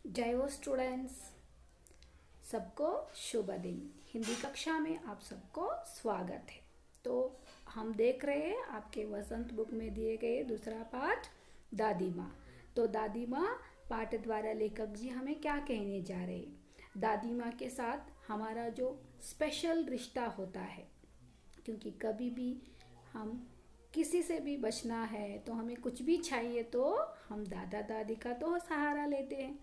जय हो स्टूडेंट्स, सबको शुभ दिन। हिंदी कक्षा में आप सबको स्वागत है। तो हम देख रहे हैं आपके वसंत बुक में दिए गए दूसरा पाठ दादी माँ। तो दादी माँ पाठ द्वारा लेखक जी हमें क्या कहने जा रहे हैं। दादी माँ के साथ हमारा जो स्पेशल रिश्ता होता है, क्योंकि कभी भी हम किसी से भी बचना है तो हमें कुछ भी चाहिए तो हम दादा दादी का तो सहारा लेते हैं।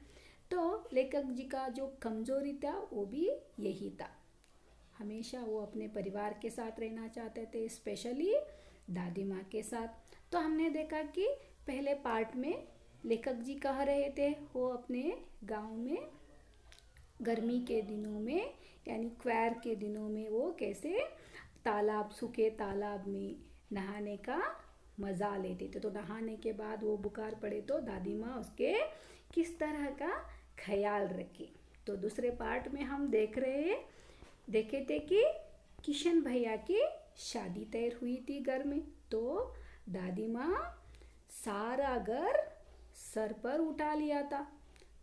तो लेखक जी का जो कमजोरी था वो भी यही था। हमेशा वो अपने परिवार के साथ रहना चाहते थे, स्पेशली दादी माँ के साथ। तो हमने देखा कि पहले पार्ट में लेखक जी कह रहे थे वो अपने गांव में गर्मी के दिनों में यानी क्वैर के दिनों में वो कैसे तालाब, सूखे तालाब में नहाने का मज़ा लेते थे। तो नहाने के बाद वो बुखार पड़े तो दादी माँ उसके किस तरह का ख्याल रखे। तो दूसरे पार्ट में हम देखे थे कि किशन भैया की शादी तय हुई थी घर में। तो दादी माँ सारा घर सर पर उठा लिया था।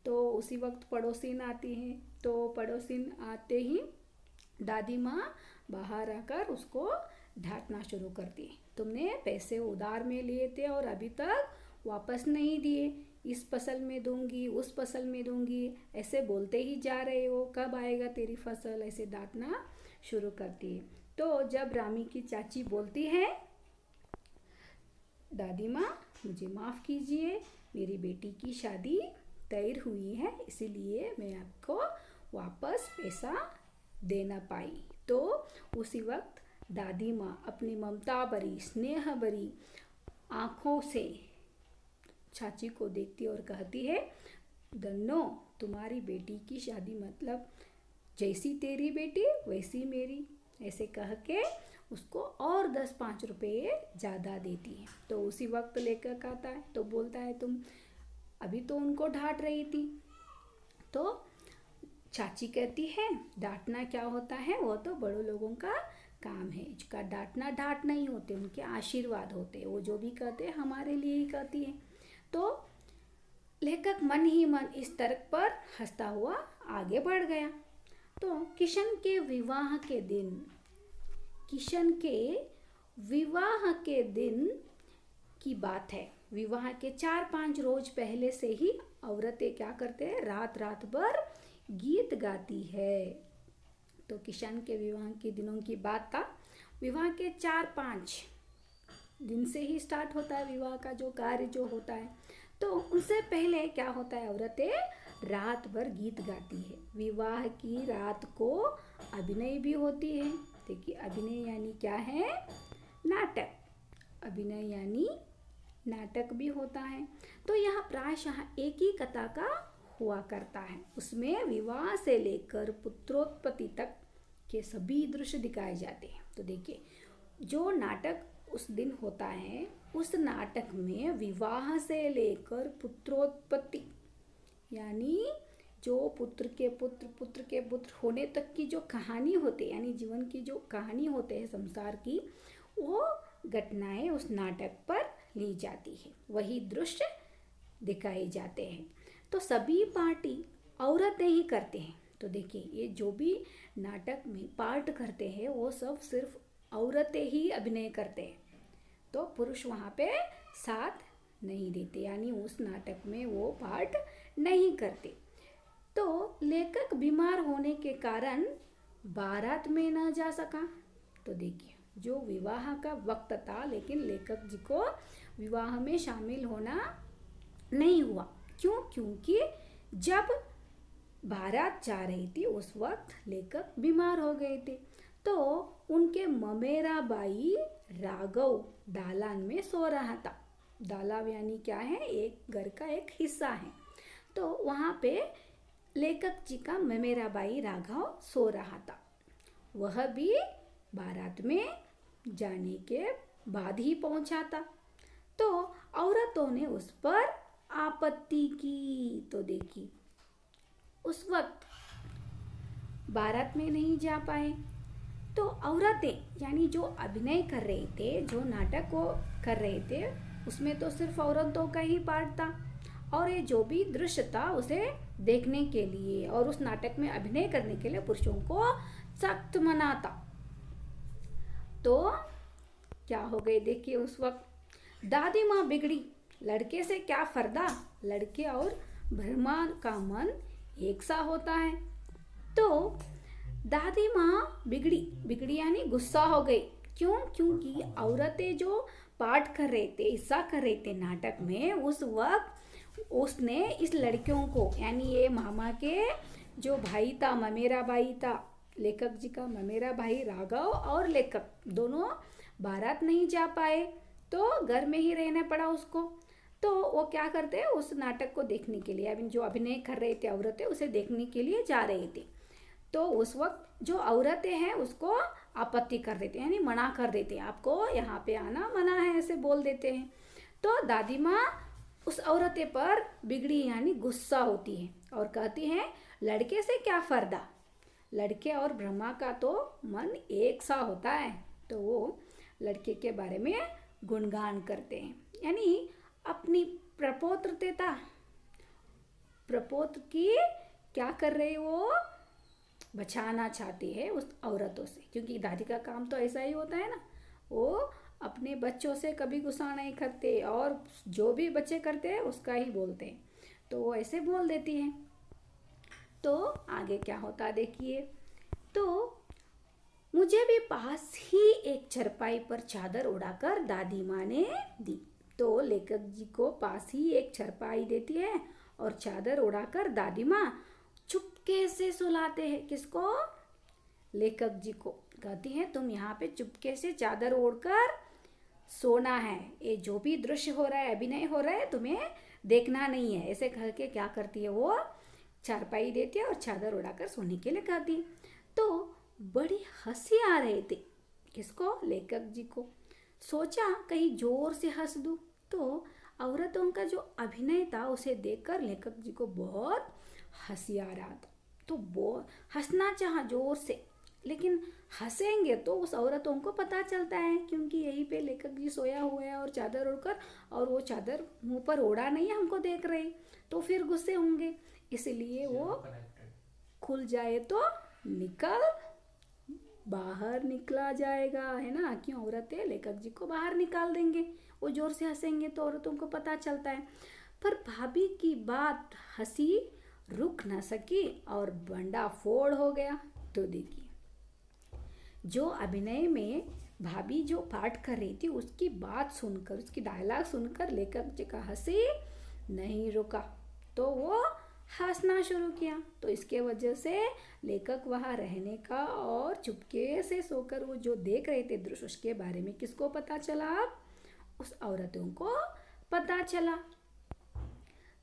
तो उसी वक्त पड़ोसिन आती हैं। तो पड़ोसिन आते ही दादी माँ बाहर आकर उसको डांटना शुरू करती है। तुमने पैसे उधार में लिए थे और अभी तक वापस नहीं दिए। इस फसल में दूंगी, उस फसल में दूंगी, ऐसे बोलते ही जा रहे हो, कब आएगा तेरी फसल, ऐसे डांटना शुरू करती है। तो जब रामी की चाची बोलती है, दादी माँ मुझे माफ़ कीजिए, मेरी बेटी की शादी तय हुई है, इसीलिए मैं आपको वापस पैसा दे ना पाई। तो उसी वक्त दादी माँ अपनी ममता भरी, स्नेह भरी आँखों से चाची को देखती और कहती है, दन्नो तुम्हारी बेटी की शादी मतलब जैसी तेरी बेटी वैसी मेरी, ऐसे कह के उसको और 10-5 रुपये ज़्यादा देती है। तो उसी वक्त लेकर आता है तो बोलता है, तुम अभी तो उनको डांट रही थी। तो चाची कहती है, डांटना क्या होता है, वो तो बड़ों लोगों का काम है। इसका डांटना डांट नहीं होते, उनके आशीर्वाद होते। वो जो भी कहते हैं हमारे लिए ही कहती है। तो लेखक मन ही मन इस तर्क पर हंसता हुआ आगे बढ़ गया। तो किशन के विवाह के दिन की बात है। विवाह के 4-5 रोज पहले से ही औरतें क्या करते हैं, रात रात भर गीत गाती है। तो किशन के विवाह के दिनों की बात था। विवाह के 4-5 दिन से ही स्टार्ट होता है विवाह का जो कार्य जो होता है। तो उनसे पहले क्या होता है, औरतें रात भर गीत गाती है। विवाह की रात को अभिनय भी होती है। देखिए अभिनय यानी क्या है, नाटक। अभिनय यानी नाटक भी होता है। तो यह प्रायशः एक ही कथा का हुआ करता है। उसमें विवाह से लेकर पुत्रोत्पत्ति तक के सभी दृश्य दिखाए जाते हैं। तो देखिए जो नाटक उस दिन होता है, उस नाटक में विवाह से लेकर पुत्रोत्पत्ति यानी जो पुत्र के पुत्र होने तक की जो कहानी होती है, यानी जीवन की जो कहानी होते हैं संसार की, वो घटनाएं उस नाटक पर ली जाती है, वही दृश्य दिखाए जाते हैं। तो सभी पार्टी औरतें ही करते हैं। तो देखिए ये जो भी नाटक में पार्ट करते हैं वो सब सिर्फ औरतें ही अभिनय करते हैं। तो पुरुष वहाँ पे साथ नहीं देते, यानी उस नाटक में वो पार्ट नहीं करते। तो लेखक बीमार होने के कारण बारात में न जा सका। तो देखिए जो विवाह का वक्त था, लेकिन लेखक जी को विवाह में शामिल होना नहीं हुआ। क्यों? क्योंकि जब बारात जा रही थी उस वक्त लेखक बीमार हो गए थे। तो उनके ममेरा बाई राघव दालान में सो रहा था। दालान यानी क्या है, एक घर का एक हिस्सा है। तो वहाँ पे लेखक जी का ममेरा बाई राघव सो रहा था। वह भी बारात में जाने के बाद ही पहुंचा था। तो औरतों ने उस पर आपत्ति की। तो देखिए उस वक्त बारात में नहीं जा पाए। तो औरतें यानी जो अभिनय कर रहे थे, जो नाटक को कर रहे थे, उसमें तो सिर्फ औरतों का ही पार्ट था। और ये जो भी दृश्य था उसे देखने के लिए और उस नाटक में अभिनय करने के लिए पुरुषों को सख्त मना था। तो क्या हो गई देखिए, उस वक्त दादी माँ बिगड़ी, लड़के से क्या फर्दा, लड़के और ब्रह्मा का मन एक सा होता है। तो दादी माँ बिगड़ी यानी गुस्सा हो गई। क्यों? क्योंकि औरतें जो पाठ कर रहे थे, हिस्सा कर रहे थे नाटक में, उस वक्त उसने इस लड़कियों को यानी ये मामा के जो भाई था, ममेरा भाई था, लेखक जी का ममेरा भाई राघव और लेखक दोनों बारात नहीं जा पाए, तो घर में ही रहना पड़ा उसको। तो वो क्या करते हैं, उस नाटक को देखने के लिए, अभी जो अभिनय कर रहे थे औरतें, उसे देखने के लिए जा रहे थे। तो उस वक्त जो औरतें हैं उसको आपत्ति कर देते हैं, यानी मना कर देते हैं, आपको यहाँ पे आना मना है, ऐसे बोल देते हैं। तो दादी माँ उस औरतें पर बिगड़ी यानी गुस्सा होती है और कहती हैं, लड़के से क्या फर्दा, लड़के और ब्रह्मा का तो मन एक सा होता है। तो वो लड़के के बारे में गुणगान करते हैं, यानी अपनी प्रपौत्र की क्या कर रहे, वो बचाना चाहती है उस औरतों से, क्योंकि दादी का काम तो ऐसा ही होता है ना, वो अपने बच्चों से कभी गुस्सा नहीं करते और जो भी बच्चे करते हैं उसका ही बोलते हैं, तो वो ऐसे बोल देती हैं। तो आगे क्या होता देखिए, तो मुझे भी पास ही एक चरपाई पर चादर उड़ाकर दादी माँ ने दी। तो लेखक जी को पास ही एक चरपाई देती है और चादर उड़ाकर दादी माँ चुपके से सुलाते हैं। किसको? लेखक जी को। कहती हैं, तुम यहाँ पे चुपके से चादर ओढ़कर सोना है, ये जो भी दृश्य हो रहा है, अभिनय हो रहा है, तुम्हें देखना नहीं है। ऐसे कह के क्या करती है, वो चारपाई देती है और चादर उड़ाकर सोने के लिए कहती है। तो बड़ी हंसी आ रही थी। किसको? लेखक जी को। सोचा कहीं जोर से हंस दूं। तो औरतों का जो अभिनय था उसे देखकर लेखक जी को बहुत हंसी आ रहा था। तो वो हंसना चाहा जोर से, लेकिन हंसेंगे तो उस औरतों को पता चलता है, क्योंकि यहीं पे लेखक जी सोया हुआ है और चादर ओढ़कर, और वो चादर मुंह पर ओढ़ा नहीं है, हमको देख रहे, तो फिर गुस्से होंगे, इसलिए वो खुल जाए तो बाहर निकला जाएगा, है ना। क्यों? औरतें लेखक जी को बाहर निकाल देंगे, वो जोर से हंसेंगे तो औरतों को पता चलता है। पर भाभी की बात हंसी रुक न सकी और बंडा फोड़ हो गया। तो देखिए, जो अभिनय में भाभी जो पाठ कर रही थी उसकी बात सुनकर, उसकी डायलॉग सुनकर लेखक जी का हंसी नहीं रुका, तो वो हंसना शुरू किया। तो इसके वजह से लेखक वहाँ रहने का और चुपके से सोकर वो जो देख रहे थे दृश्य, उसके बारे में किसको पता चला? उस औरतों को पता चला।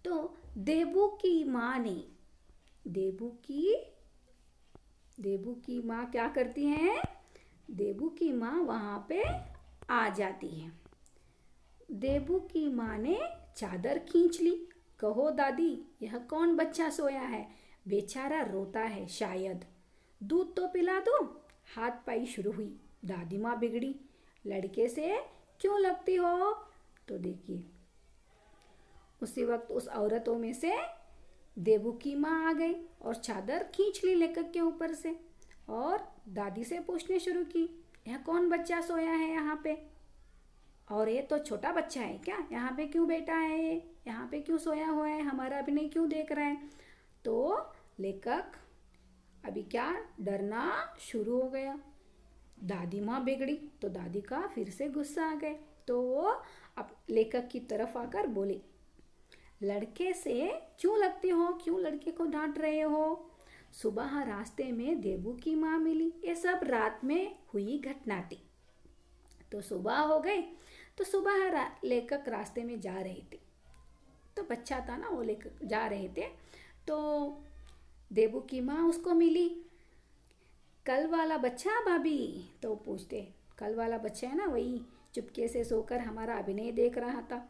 तो देबू की माँ क्या करती हैं? देबू की माँ वहाँ पे आ जाती है। देबू की माँ ने चादर खींच ली। कहो दादी, यह कौन बच्चा सोया है? बेचारा रोता है शायद, दूध तो पिला दो। हाथ पाई शुरू हुई। दादी माँ बिगड़ी, लड़के से क्यों लगती हो? तो देखिए, उसी वक्त उस औरतों में से देबू की माँ आ गई और चादर खींच ली लेखक के ऊपर से और दादी से पूछने शुरू की, यह कौन बच्चा सोया है यहाँ पे? और ये तो छोटा बच्चा है क्या? यहाँ पे क्यों बैठा है ये? यहाँ पे क्यों सोया हुआ है? हमारा अभिनय क्यों देख रहा है? तो लेखक अभी क्या डरना शुरू हो गया। दादी माँ बिगड़ी तो दादी का फिर से गुस्सा आ गए, तो वो अब लेखक की तरफ आकर बोली, लड़के से क्यों लगते हो? क्यों लड़के को डांट रहे हो? सुबह रास्ते में देबू की माँ मिली, ये सब रात में हुई घटना थी। तो सुबह हो गई, तो सुबह लेखक रास्ते में जा रहे थे, तो बच्चा था ना, वो लेखक जा रहे थे, तो देबू की माँ उसको मिली। कल वाला बच्चा भाभी? तो पूछते, कल वाला बच्चा है ना, वही चुपके से सोकर हमारा अभिनय देख रहा था।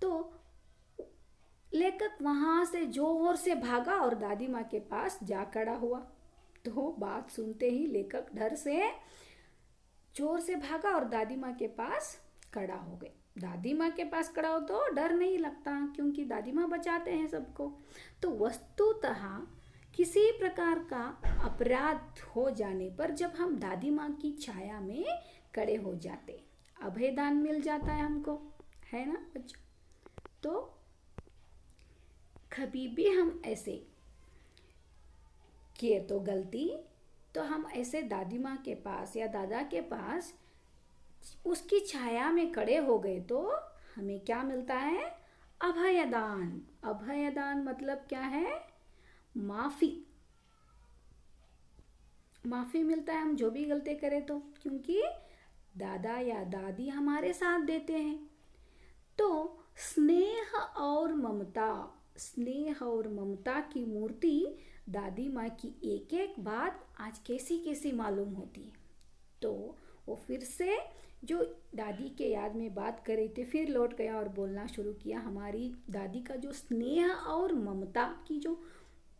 तो लेखक वहां से जोर से भागा और दादी माँ के पास जा खड़ा हुआ। तो बात सुनते ही लेखक डर से जोर से भागा और दादी माँ के पास खड़ा हो गए। दादी माँ के पास खड़ा हो तो डर नहीं लगता, क्योंकि दादी माँ बचाते हैं सबको। तो वस्तुतः किसी प्रकार का अपराध हो जाने पर जब हम दादी माँ की छाया में खड़े हो जाते, अभयदान मिल जाता है हमको, है ना बच्चों। तो कभी भी हम ऐसे किए तो गलती, तो हम ऐसे दादी माँ के पास या दादा के पास उसकी छाया में खड़े हो गए तो हमें क्या मिलता है? अभयदान। अभयदान मतलब क्या है? माफी। माफी मिलता है हम जो भी गलती करें तो, क्योंकि दादा या दादी हमारे साथ देते हैं। तो स्नेह और ममता, स्नेह और ममता की मूर्ति दादी माँ की एक एक बात आज कैसी कैसी मालूम होती है। तो वो फिर से जो दादी के याद में बात कर रही थी, फिर लौट गया और बोलना शुरू किया। हमारी दादी का जो स्नेह और ममता की जो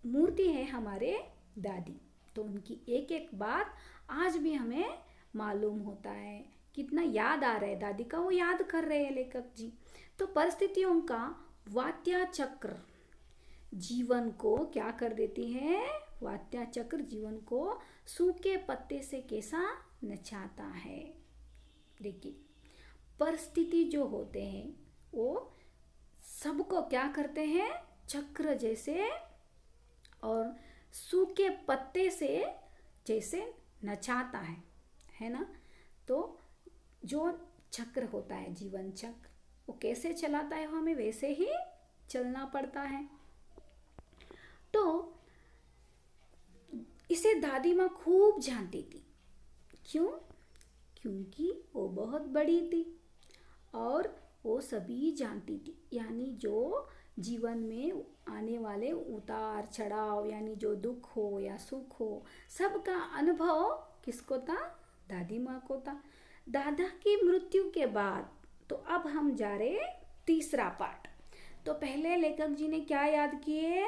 मूर्ति है हमारे दादी, तो उनकी एक एक बात आज भी हमें मालूम होता है। कितना याद आ रहा है दादी का, वो याद कर रहे हैं लेखक जी। तो परिस्थितियों का वात्या चक्र जीवन को क्या कर देती है? वात्या चक्र जीवन को सूखे पत्ते से कैसा नचाता है। देखिए, परिस्थिति जो होते हैं वो सबको क्या करते हैं? चक्र जैसे और सूखे पत्ते से जैसे नचाता है ना। तो जो चक्र होता है, जीवन चक्र, वो कैसे चलाता है, हमें वैसे ही चलना पड़ता है। तो इसे दादी माँ खूब जानती थी। क्यों? क्योंकि वो बहुत बड़ी थी और वो सभी जानती थी। यानी जो जीवन में आने वाले उतार चढ़ाव, यानी जो दुख हो या सुख हो, सबका अनुभव किसको था? दादी माँ को था। दादा की मृत्यु के बाद, तो अब हम जा रहे तीसरा पार्ट। तो पहले लेखक जी ने क्या याद किए?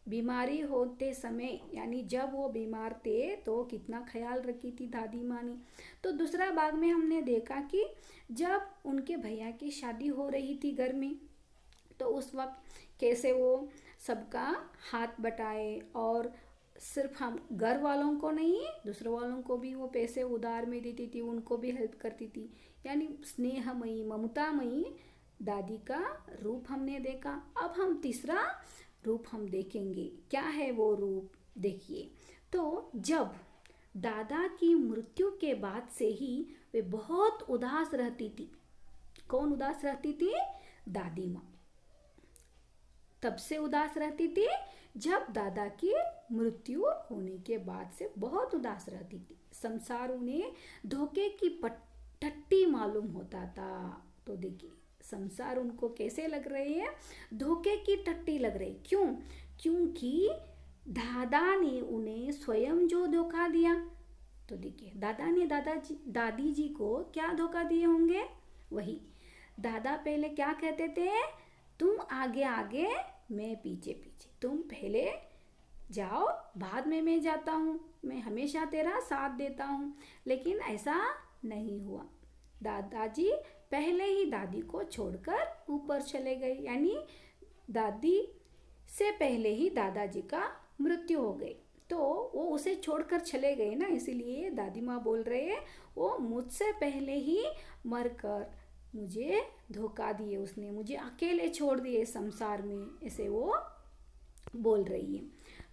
बीमारी होते समय, यानी जब वो बीमार थे तो कितना ख्याल रखी थी दादी माँ ने। तो दूसरा भाग में हमने देखा कि जब उनके भैया की शादी हो रही थी घर में, तो उस वक्त कैसे वो सबका हाथ बटाए, और सिर्फ हम घर वालों को नहीं, दूसरे वालों को भी वो पैसे उधार में देती थी, उनको भी हेल्प करती थी। यानी स्नेहमयी, ममतामयी दादी का रूप हमने देखा। अब हम तीसरा रूप हम देखेंगे। क्या है वो रूप? देखिए, तो जब दादा की मृत्यु के बाद से ही वे बहुत उदास रहती थी। कौन उदास रहती थी? दादी माँ। तब से उदास रहती थी जब दादा की मृत्यु होने के बाद से बहुत उदास रहती थी। संसार उन्हें धोखे की टट्टी मालूम होता था। तो देखिए, संसार उनको कैसे लग रही है? धोखे की टट्टी लग रही। क्यों? क्योंकि दादा ने उन्हें स्वयं जो धोखा दिया। तो देखिए, दादा ने दादी जी को क्या धोखा दिए होंगे? वही, दादा पहले क्या कहते थे? तुम आगे आगे, मैं पीछे पीछे, तुम पहले जाओ, बाद में मैं जाता हूँ, मैं हमेशा तेरा साथ देता हूँ। लेकिन ऐसा नहीं हुआ। दादाजी पहले ही दादी को छोड़कर ऊपर चले गए। यानी दादी से पहले ही दादाजी का मृत्यु हो गई, तो वो उसे छोड़कर चले गए ना। इसीलिए दादी माँ बोल रहे हैं, वो मुझसे पहले ही मरकर मुझे धोखा दिए, उसने मुझे अकेले छोड़ दिए संसार में, ऐसे वो बोल रही है।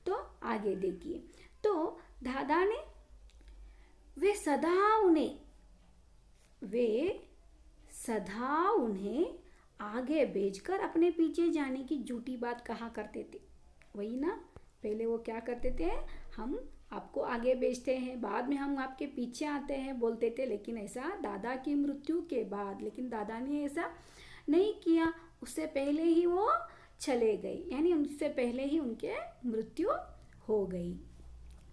तो आगे देखिए, तो दादा ने वे सदा उन्हें आगे भेजकर अपने पीछे जाने की झूठी बात कहा करते थे। वही ना, पहले वो क्या करते थे? हम आपको आगे भेजते हैं, बाद में हम आपके पीछे आते हैं, बोलते थे। लेकिन ऐसा दादा की मृत्यु के बाद, लेकिन दादा ने ऐसा नहीं किया। उससे पहले ही वो चले गए, यानी उनसे पहले ही उनके मृत्यु हो गई।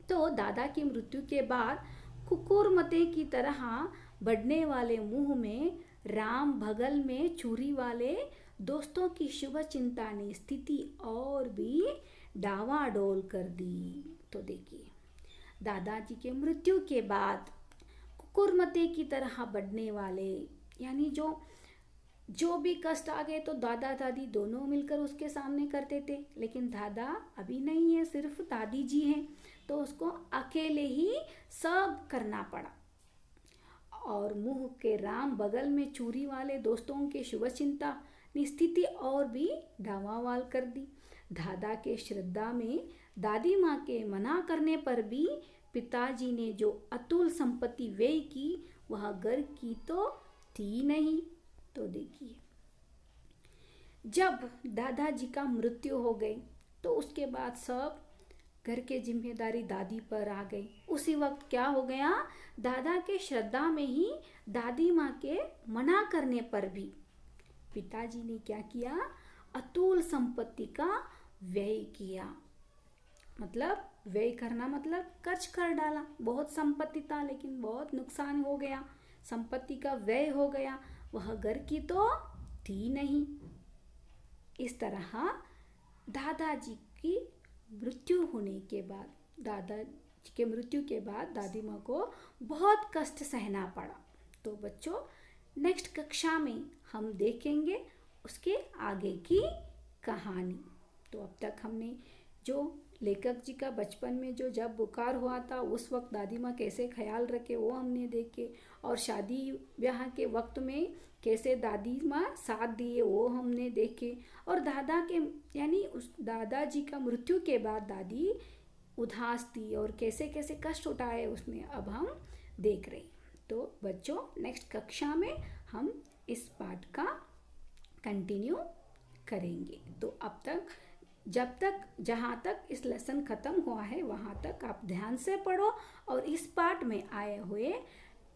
तो दादा की मृत्यु के बाद कुकुरमते की तरह बढ़ने वाले मुंह में राम भगल में चूरी वाले दोस्तों की शुभ चिंता ने स्थिति और भी डावाडोल कर दी। तो देखिए, दादाजी के मृत्यु के बाद कुकुरमते की तरह बढ़ने वाले, यानी जो जो भी कष्ट आ गए तो दादा दादी दोनों मिलकर उसके सामने करते थे, लेकिन दादा अभी नहीं है, सिर्फ दादी जी हैं, तो उसको अकेले ही सब करना पड़ा। और मुंह के राम बगल में चूरी वाले दोस्तों के शुभ चिंता ने स्थिति और भी डावावाल कर दी। दादा के श्रद्धा में दादी माँ के मना करने पर भी पिताजी ने जो अतुल संपत्ति व्यय की वह घर की तो थी नहीं। तो देखिए, जब दादाजी का मृत्यु हो गई तो उसके बाद सब घर के जिम्मेदारी दादी पर आ गई। उसी वक्त क्या हो गया, दादा के श्रद्धा में ही दादी माँ के मना करने पर भी पिताजी ने क्या किया, अतुल संपत्ति का व्यय किया। मतलब व्यय करना मतलब खर्च कर डाला। बहुत संपत्ति था लेकिन बहुत नुकसान हो गया, संपत्ति का व्यय हो गया, वह घर की तो थी नहीं। इस तरह दादाजी की मृत्यु होने के बाद, दादाजी के मृत्यु के बाद दादी माँ को बहुत कष्ट सहना पड़ा। तो बच्चों, नेक्स्ट कक्षा में हम देखेंगे उसके आगे की कहानी। तो अब तक हमने जो लेखक जी का बचपन में जो जब बुखार हुआ था उस वक्त दादी माँ कैसे ख्याल रखे वो हमने देखे, और शादी ब्याह के वक्त में कैसे दादी माँ साथ दिए वो हमने देखे, और दादा के यानी उस दादाजी का मृत्यु के बाद दादी उदास थी और कैसे कैसे कष्ट उठाए उसने, अब हम देख रहे। तो बच्चों, नेक्स्ट कक्षा में हम इस पाठ का कंटिन्यू करेंगे। तो अब तक जब तक जहाँ तक इस लेसन ख़त्म हुआ है वहाँ तक आप ध्यान से पढ़ो और इस पाठ में आए हुए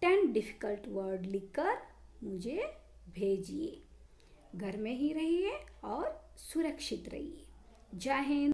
10 डिफ़िकल्ट वर्ड लिखकर मुझे भेजिए। घर में ही रहिए और सुरक्षित रहिए। जय हिंद।